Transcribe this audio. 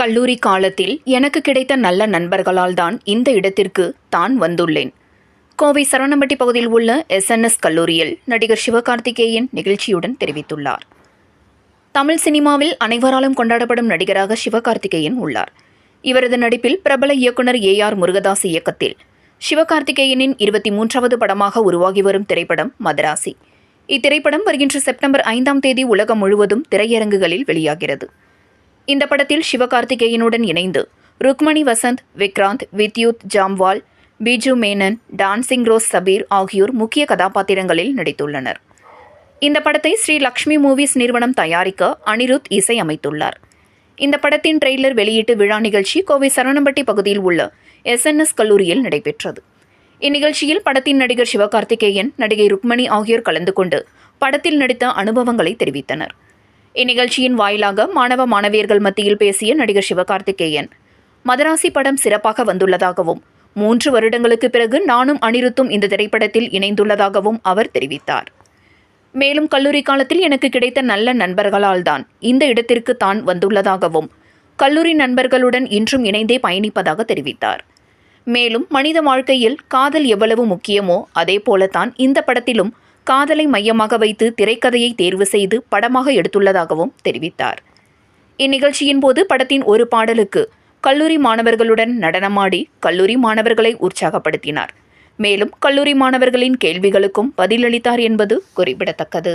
கல்லூரி காலத்தில் எனக்கு கிடைத்த நல்ல நண்பர்களால் தான் இந்த இடத்திற்கு தான் வந்துள்ளேன். கோவை சரவணம்பட்டி பகுதியில் உள்ள SNS கல்லூரியில் நடிகர் சிவகார்த்திகேயன் நிகழ்ச்சியுடன் தெரிவித்துள்ளார். தமிழ் சினிமாவில் அனைவராலும் கொண்டாடப்படும் நடிகராக சிவகார்த்திகேயன் உள்ளார். இவரது நடிப்பில் பிரபல இயக்குனர் AR முருகதாஸ் இயக்கத்தில் சிவகார்த்திகேயனின் 23வது படமாக உருவாகி வரும் திரைப்படம் மதராசி. இத்திரைப்படம் வருகின்ற செப்டம்பர் 5ஆம் தேதி உலகம் முழுவதும் திரையரங்குகளில் வெளியாகிறது. இந்த படத்தில் சிவகார்த்திகேயனுடன் இணைந்து ருக்மணி வசந்த், விக்ராந்த், வித்யுத் ஜாம்வால், பிஜு மேனன், டான்சிங் ரோஸ் சபீர் ஆகியோர் முக்கிய கதாபாத்திரங்களில் நடித்துள்ளனர். இந்த படத்தை ஸ்ரீ லக்ஷ்மி மூவிஸ் நிறுவனம் தயாரிக்க அனிருத் இசை அமைத்துள்ளார். இந்த படத்தின் ட்ரெய்லர் வெளியீட்டு விழா நிகழ்ச்சி கோவை சரவணம்பட்டி பகுதியில் உள்ள SNS கல்லூரியில் நடைபெற்றது. இந்நிகழ்ச்சியில் படத்தின் நடிகர் சிவகார்த்திகேயன், நடிகை ருக்மணி ஆகியோர் கலந்து கொண்டு படத்தில் நடித்த அனுபவங்களை தெரிவித்தனர். இந்நிகழ்ச்சியின் வாயிலாக மாணவ மாணவியர்கள் மத்தியில் பேசிய நடிகர் சிவகார்த்திகேயன், மதராசி படம் சிறப்பாக வந்துள்ளதாகவும் 3 வருடங்களுக்கு பிறகு நானும் அனிருத்தும் இந்த திரைப்படத்தில் இணைந்துள்ளதாகவும் அவர் தெரிவித்தார். மேலும் கல்லூரி காலத்தில் எனக்கு கிடைத்த நல்ல நண்பர்களால் தான் இந்த இடத்திற்கு தான் வந்துள்ளதாகவும் கல்லூரி நண்பர்களுடன் இன்றும் இணைந்தே பயணிப்பதாக தெரிவித்தார். மேலும் மனித வாழ்க்கையில் காதல் எவ்வளவு முக்கியமோ அதே போலத்தான் இந்த படத்திலும் காதலை மையமாக வைத்து திரைக்கதையை தேர்வு செய்து படமாக எடுத்துள்ளதாகவும் தெரிவித்தார். இந்நிகழ்ச்சியின் போது படத்தின் ஒரு பாடலுக்கு கல்லூரி மாணவர்களுடன் நடனமாடி கல்லூரி மாணவர்களை உற்சாகப்படுத்தினார். மேலும் கல்லூரி மாணவர்களின் கேள்விகளுக்கும் பதிலளித்தார் என்பது குறிப்பிடத்தக்கது.